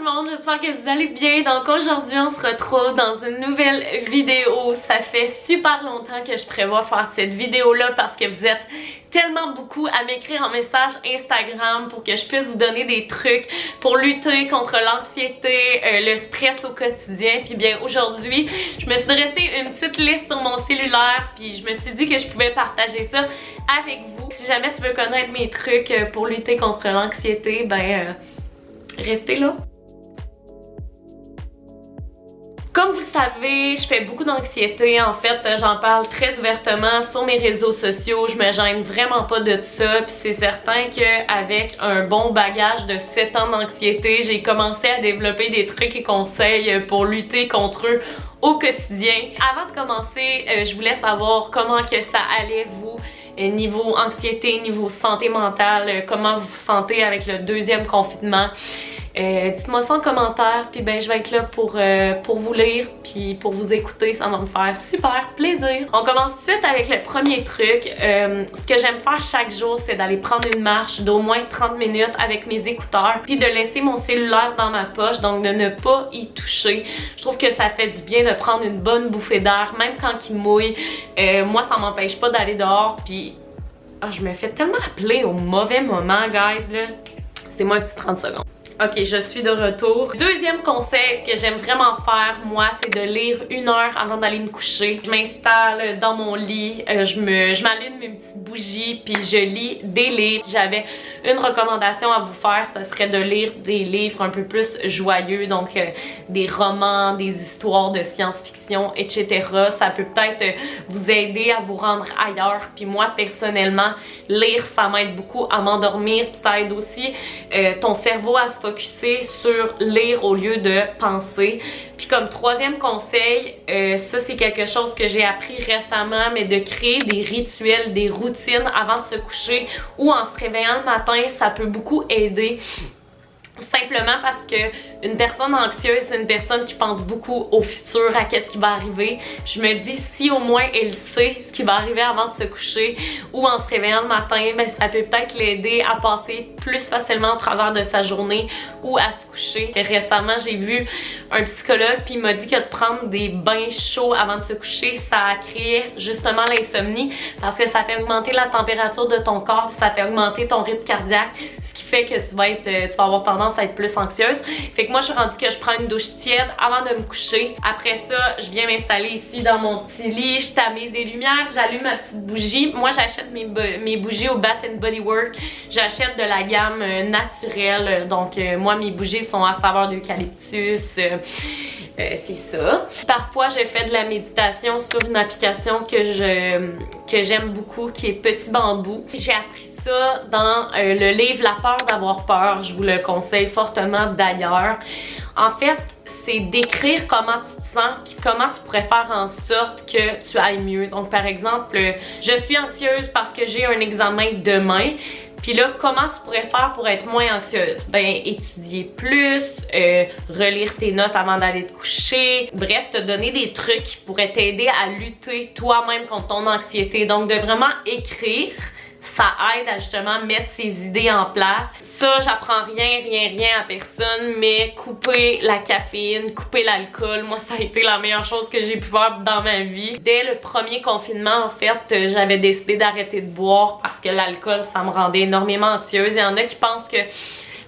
le monde, j'espère que vous allez bien. Donc aujourd'hui on se retrouve dans une nouvelle vidéo. Ça fait super longtemps que je prévois faire cette vidéo là parce que vous êtes tellement beaucoup à m'écrire en message Instagram pour que je puisse vous donner des trucs pour lutter contre l'anxiété, le stress au quotidien. Puis bien aujourd'hui, je me suis dressé une petite liste sur mon cellulaire puis je me suis dit que je pouvais partager ça avec vous. Si jamais tu veux connaître mes trucs pour lutter contre l'anxiété, ben restez là. Comme vous le savez, je fais beaucoup d'anxiété. En fait, j'en parle très ouvertement sur mes réseaux sociaux. Je me gêne vraiment pas de ça. Puis c'est certain qu'avec un bon bagage de 7 ans d'anxiété, j'ai commencé à développer des trucs et conseils pour lutter contre eux au quotidien. Avant de commencer, je voulais savoir comment que ça allait vous, niveau anxiété, niveau santé mentale, comment vous vous sentez avec le deuxième confinement. Dites-moi ça en commentaire, puis ben je vais être là pour vous lire, puis pour vous écouter, ça va me faire super plaisir. On commence tout de suite avec le premier truc. Ce que j'aime faire chaque jour, c'est d'aller prendre une marche d'au moins 30 minutes avec mes écouteurs, puis de laisser mon cellulaire dans ma poche, donc de ne pas y toucher. Je trouve que ça fait du bien de prendre une bonne bouffée d'air, même quand il mouille. Moi, ça m'empêche pas d'aller dehors, puis je me fais tellement appeler au mauvais moment, guys, là. C'est moi un petit 30 secondes. Ok, je suis de retour. Deuxième conseil que j'aime vraiment faire, moi, c'est de lire 1 heure avant d'aller me coucher. Je m'installe dans mon lit, je m'allume mes petites bougies, puis je lis des livres. Si j'avais une recommandation à vous faire, ce serait de lire des livres un peu plus joyeux, donc des romans, des histoires de science-fiction, etc. Ça peut peut-être vous aider à vous rendre ailleurs. Puis moi, personnellement, lire, ça m'aide beaucoup à m'endormir, puis ça aide aussi ton cerveau à se focuser sur lire au lieu de penser. Puis comme troisième conseil, ça c'est quelque chose que j'ai appris récemment, mais de créer des rituels, des routines avant de se coucher ou en se réveillant le matin, ça peut beaucoup aider. Simplement parce que une personne anxieuse, c'est une personne qui pense beaucoup au futur, à qu'est-ce qui va arriver. Je me dis, si au moins elle sait ce qui va arriver avant de se coucher ou en se réveillant le matin, ben ça peut peut-être l'aider à passer plus facilement au travers de sa journée ou à se coucher. Et récemment, j'ai vu un psychologue puis il m'a dit que de prendre des bains chauds avant de se coucher, ça crée justement l'insomnie parce que ça fait augmenter la température de ton corps puis ça fait augmenter ton rythme cardiaque, ce qui fait que tu vas avoir tendance à être plus anxieuse. Fait que moi, je suis rendue que je prends une douche tiède avant de me coucher. Après ça, je viens m'installer ici dans mon petit lit, je tamise les lumières, j'allume ma petite bougie. Moi, j'achète mes bougies au Bath & Body Works. J'achète de la gamme naturelle. Donc, moi, mes bougies sont à saveur d'eucalyptus. C'est ça. Parfois, je fais de la méditation sur une application que j'aime beaucoup, qui est Petit Bambou. J'ai appris ça dans le livre La peur d'avoir peur. Je vous le conseille fortement d'ailleurs. En fait, c'est d'écrire comment tu te sens puis comment tu pourrais faire en sorte que tu ailles mieux. Donc par exemple, je suis anxieuse parce que j'ai un examen demain. Puis là, comment tu pourrais faire pour être moins anxieuse? Ben, étudier plus, relire tes notes avant d'aller te coucher. Bref, te donner des trucs qui pourraient t'aider à lutter toi-même contre ton anxiété. Donc de vraiment écrire, ça aide à justement mettre ses idées en place. Ça, j'apprends rien à personne, mais couper la caféine, couper l'alcool, moi ça a été la meilleure chose que j'ai pu faire dans ma vie. Dès le premier confinement, en fait, j'avais décidé d'arrêter de boire parce que l'alcool, ça me rendait énormément anxieuse. Il y en a qui pensent que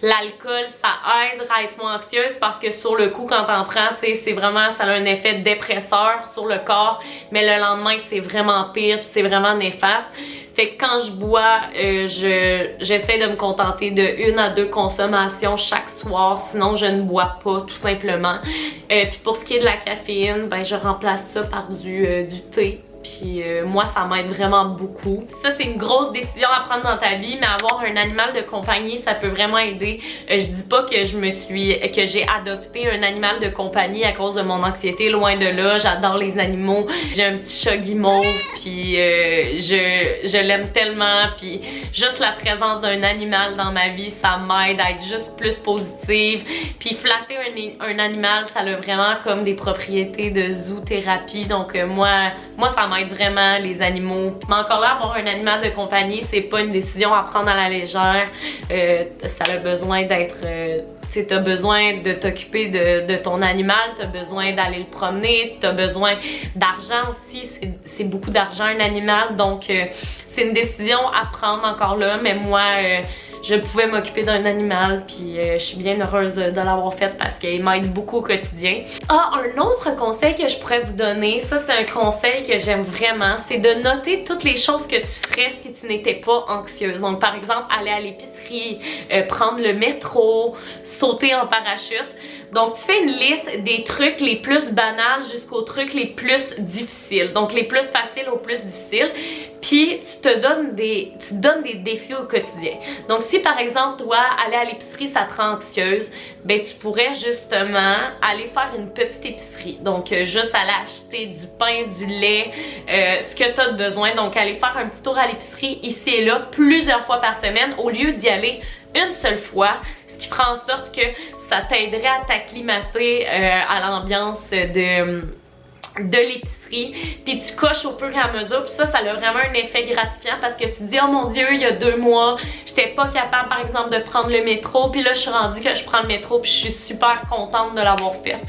l'alcool, ça aide à être moins anxieuse parce que sur le coup, quand t'en prends, tu sais, c'est vraiment, ça a un effet dépresseur sur le corps, mais le lendemain, c'est vraiment pire puis c'est vraiment néfaste. Fait que quand je bois, j'essaie de me contenter de 1 à 2 consommations chaque soir, sinon je ne bois pas tout simplement. Puis pour ce qui est de la caféine, ben je remplace ça par du thé. Puis moi, ça m'aide vraiment beaucoup. Ça, c'est une grosse décision à prendre dans ta vie, mais avoir un animal de compagnie, ça peut vraiment aider. Je dis pas que j'ai adopté un animal de compagnie à cause de mon anxiété, loin de là. J'adore les animaux. J'ai un petit chat guimauve, puis je l'aime tellement. Puis juste la présence d'un animal dans ma vie, ça m'aide à être juste plus positive. Puis flatter un animal, ça a vraiment comme des propriétés de zoothérapie. Donc moi, ça m'aide vraiment, les animaux. Mais encore là, avoir un animal de compagnie, c'est pas une décision à prendre à la légère. Ça a besoin d'être sais, t'as besoin de t'occuper de ton animal, t'as besoin d'aller le promener, t'as besoin d'argent aussi, c'est beaucoup d'argent un animal, donc c'est une décision à prendre encore là, mais moi je pouvais m'occuper d'un animal, puis je suis bien heureuse de l'avoir fait parce qu'il m'aide beaucoup au quotidien. Ah, un autre conseil que je pourrais vous donner, ça c'est un conseil que j'aime vraiment, c'est de noter toutes les choses que tu ferais si tu n'étais pas anxieuse. Donc par exemple, aller à l'épicerie, prendre le métro, sauter en parachute. Donc tu fais une liste des trucs les plus banals jusqu'aux trucs les plus difficiles. Donc les plus faciles aux plus difficiles. Puis tu te donnes des défis au quotidien. Donc si par exemple toi aller à l'épicerie ça te rend anxieuse, ben tu pourrais justement aller faire une petite épicerie. Donc juste aller acheter du pain, du lait, ce que tu as besoin. Donc aller faire un petit tour à l'épicerie ici et là plusieurs fois par semaine au lieu d'y aller une seule fois, ce qui fera en sorte que ça t'aiderait à t'acclimater à l'ambiance de l'épicerie, puis tu coches au fur et à mesure, puis ça a vraiment un effet gratifiant parce que tu te dis oh mon dieu, il y a 2 mois j'étais pas capable par exemple de prendre le métro, puis là je suis rendue que je prends le métro, puis je suis super contente de l'avoir fait.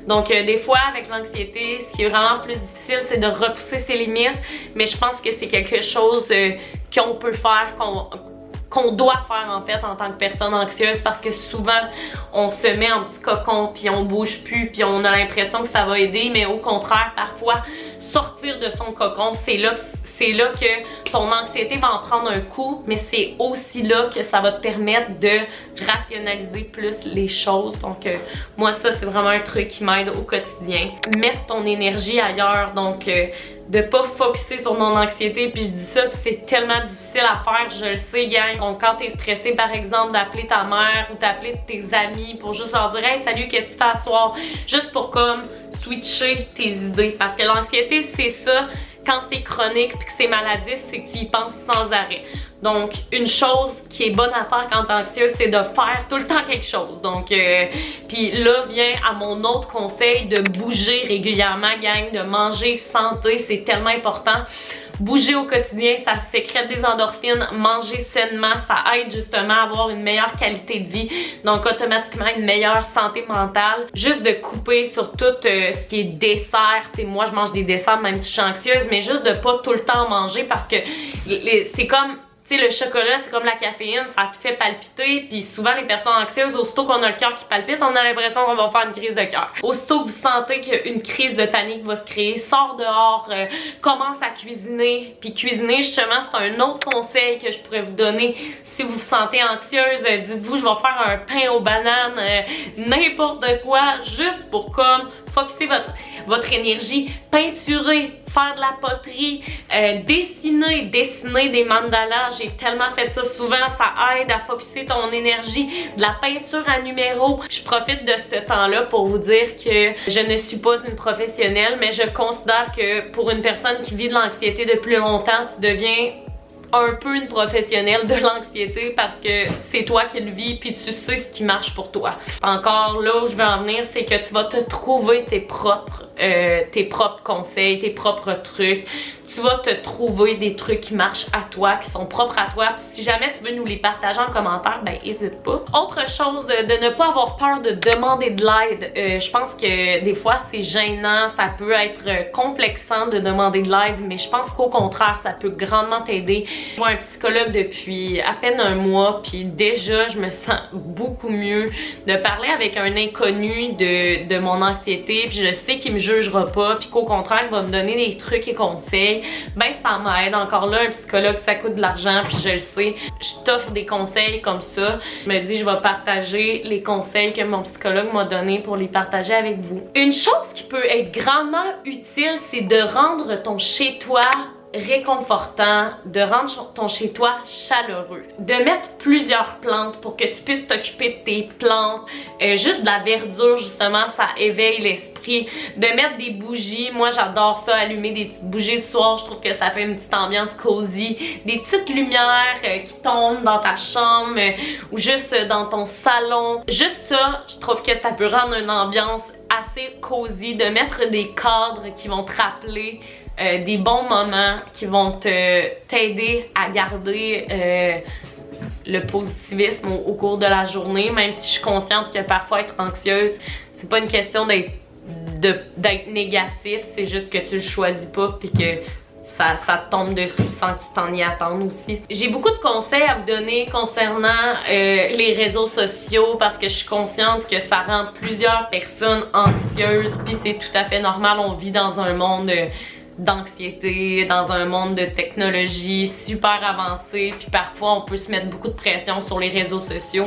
Donc des fois avec l'anxiété, ce qui est vraiment plus difficile c'est de repousser ses limites, mais je pense que c'est quelque chose qu'on peut faire, qu'on doit faire en fait en tant que personne anxieuse, parce que souvent on se met en petit cocon puis on bouge plus puis on a l'impression que ça va aider, mais au contraire parfois sortir de son cocon, c'est là que ton anxiété va en prendre un coup, mais c'est aussi là que ça va te permettre de rationaliser plus les choses. Donc moi ça c'est vraiment un truc qui m'aide au quotidien. Mettre ton énergie ailleurs, donc de pas focusser sur mon anxiété, puis je dis ça puis c'est tellement difficile à faire, je le sais gang. Donc quand t'es stressé par exemple d'appeler ta mère ou d'appeler tes amis pour juste leur dire hey salut qu'est-ce que tu fais ce soir, juste pour comme switcher tes idées, parce que l'anxiété c'est ça. Quand c'est chronique puis que c'est maladif, c'est que tu y penses sans arrêt. Donc, une chose qui est bonne à faire quand t'es anxieuse, c'est de faire tout le temps quelque chose. Donc, puis là vient à mon autre conseil de bouger régulièrement, gang, de manger santé, c'est tellement important. Bouger au quotidien, ça sécrète des endorphines, manger sainement, ça aide justement à avoir une meilleure qualité de vie, donc automatiquement une meilleure santé mentale. Juste de couper sur tout ce qui est dessert, tu sais, moi je mange des desserts même si je suis anxieuse, mais juste de pas tout le temps manger parce que c'est comme... Tu sais, le chocolat, c'est comme la caféine, ça te fait palpiter, puis souvent les personnes anxieuses, aussitôt qu'on a le cœur qui palpite, on a l'impression qu'on va faire une crise de cœur. Aussitôt que vous sentez qu'une crise de panique va se créer, sors dehors, commence à cuisiner, puis cuisiner justement, c'est un autre conseil que je pourrais vous donner si vous vous sentez anxieuse. Dites-vous, je vais faire un pain aux bananes, n'importe quoi, juste pour comme focusser votre énergie, peinturer, faire de la poterie, dessiner des mandalas. J'ai tellement fait ça souvent, ça aide à focusser ton énergie. De la peinture à numéro. Je profite de ce temps-là pour vous dire que je ne suis pas une professionnelle, mais je considère que pour une personne qui vit de l'anxiété depuis longtemps, tu deviens un peu une professionnelle de l'anxiété parce que c'est toi qui le vis puis tu sais ce qui marche pour toi. Encore là où je veux en venir, c'est que tu vas te trouver tes propres conseils, tes propres trucs. Tu vas te trouver des trucs qui marchent à toi, qui sont propres à toi. Puis si jamais tu veux nous les partager en commentaire, ben n'hésite pas. Autre chose, de ne pas avoir peur de demander de l'aide. Je pense que des fois c'est gênant, ça peut être complexant de demander de l'aide, mais je pense qu'au contraire, ça peut grandement t'aider. Je vois un psychologue depuis à peine un mois, puis déjà je me sens beaucoup mieux de parler avec un inconnu de mon anxiété, puis je sais qu'il me jugera pas, puis qu'au contraire il va me donner des trucs et conseils. Ben ça m'aide. Encore là, un psychologue ça coûte de l'argent, puis je le sais, je t'offre des conseils comme ça. Je me dis je vais partager les conseils que mon psychologue m'a donné pour les partager avec vous. Une chose qui peut être grandement utile, c'est de rendre ton chez-toi réconfortant, de rendre ton chez-toi chaleureux, de mettre plusieurs plantes pour que tu puisses t'occuper de tes plantes, juste de la verdure justement, ça éveille l'esprit, de mettre des bougies, moi j'adore ça, allumer des petites bougies ce soir, je trouve que ça fait une petite ambiance cosy, des petites lumières qui tombent dans ta chambre ou juste dans ton salon, juste ça, je trouve que ça peut rendre une ambiance assez cosy, de mettre des cadres qui vont te rappeler des bons moments, qui vont t'aider à garder le positivisme au cours de la journée, même si je suis consciente que parfois être anxieuse, c'est pas une question d'être négatif, c'est juste que tu le choisis pas puis que ça te tombe dessus sans que tu t'en y attendes aussi. J'ai beaucoup de conseils à vous donner concernant les réseaux sociaux parce que je suis consciente que ça rend plusieurs personnes anxieuses, puis c'est tout à fait normal, on vit dans un monde d'anxiété, dans un monde de technologie super avancé, puis parfois on peut se mettre beaucoup de pression sur les réseaux sociaux,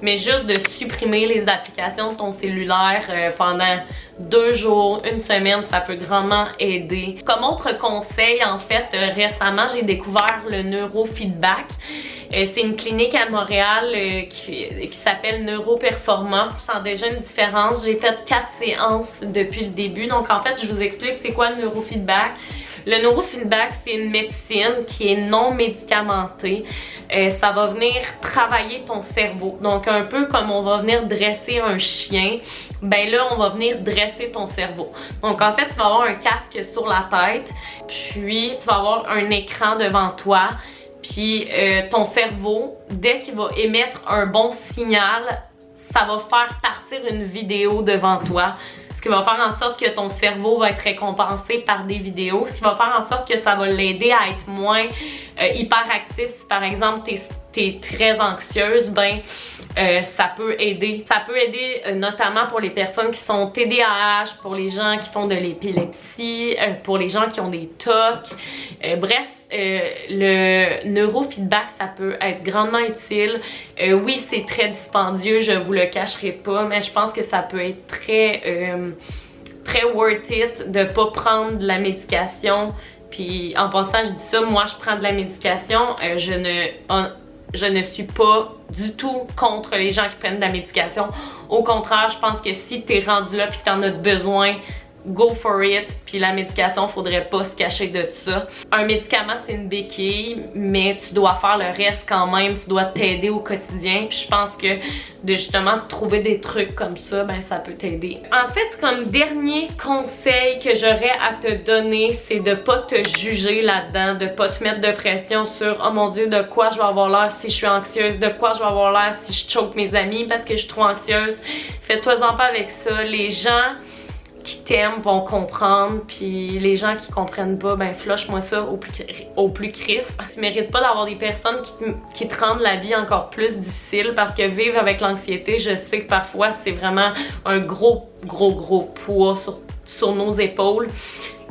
mais juste de supprimer les applications de ton cellulaire pendant 2 jours, 1 semaine, ça peut grandement aider. Comme autre conseil, en fait, récemment j'ai découvert le neurofeedback. C'est une clinique à Montréal qui s'appelle Neuroperforma. Je sens déjà une différence. J'ai fait 4 séances depuis le début. Donc en fait, je vous explique c'est quoi le neurofeedback. Le neurofeedback, c'est une médecine qui est non médicamentée. Ça va venir travailler ton cerveau. Donc un peu comme on va venir dresser un chien, ben là on va venir dresser ton cerveau. Donc en fait, tu vas avoir un casque sur la tête, puis tu vas avoir un écran devant toi. Puis ton cerveau, dès qu'il va émettre un bon signal, ça va faire partir une vidéo devant toi. Ce qui va faire en sorte que ton cerveau va être récompensé par des vidéos. Ce qui va faire en sorte que ça va l'aider à être moins hyperactif. Si par exemple t'es très anxieuse, ben ça peut aider. Ça peut aider notamment pour les personnes qui sont TDAH, pour les gens qui font de l'épilepsie, pour les gens qui ont des TOC. Bref, le neurofeedback, ça peut être grandement utile. Oui, c'est très dispendieux, je vous le cacherai pas, mais je pense que ça peut être très worth it de pas prendre de la médication. Puis en passant, je dis ça, moi je prends de la médication, je ne suis pas du tout contre les gens qui prennent de la médication. Au contraire, je pense que si t'es rendu là et que t'en as besoin, go for it, puis la médication, faudrait pas se cacher de ça. Un médicament, c'est une béquille, mais tu dois faire le reste quand même, tu dois t'aider au quotidien, puis je pense que de justement trouver des trucs comme ça, ben ça peut t'aider. En fait, comme dernier conseil que j'aurais à te donner, c'est de pas te juger là-dedans, de pas te mettre de pression sur « Oh mon Dieu, de quoi je vais avoir l'air si je suis anxieuse? De quoi je vais avoir l'air si je choke mes amis parce que je suis trop anxieuse? » Fais-toi-en pas avec ça. Les gens qui t'aiment vont comprendre, puis les gens qui comprennent pas, ben flush-moi ça au plus crisse. Tu mérites pas d'avoir des personnes qui te rendent la vie encore plus difficile, parce que vivre avec l'anxiété, je sais que parfois c'est vraiment un gros poids sur nos épaules.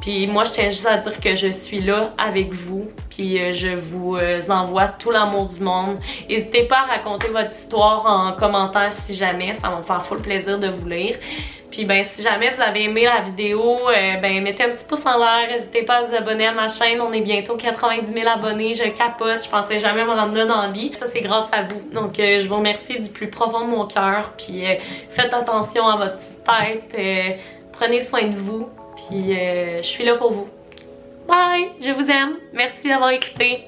Puis moi, je tiens juste à dire que je suis là avec vous, puis je vous envoie tout l'amour du monde. N'hésitez pas à raconter votre histoire en commentaire si jamais, ça va me faire full plaisir de vous lire. Puis ben si jamais vous avez aimé la vidéo, ben mettez un petit pouce en l'air, n'hésitez pas à vous abonner à ma chaîne, on est bientôt 90 000 abonnés, je capote, je pensais jamais me rendre là dans la vie. Ça c'est grâce à vous, donc je vous remercie du plus profond de mon cœur, puis faites attention à votre petite tête, prenez soin de vous, puis je suis là pour vous. Bye, je vous aime, merci d'avoir écouté.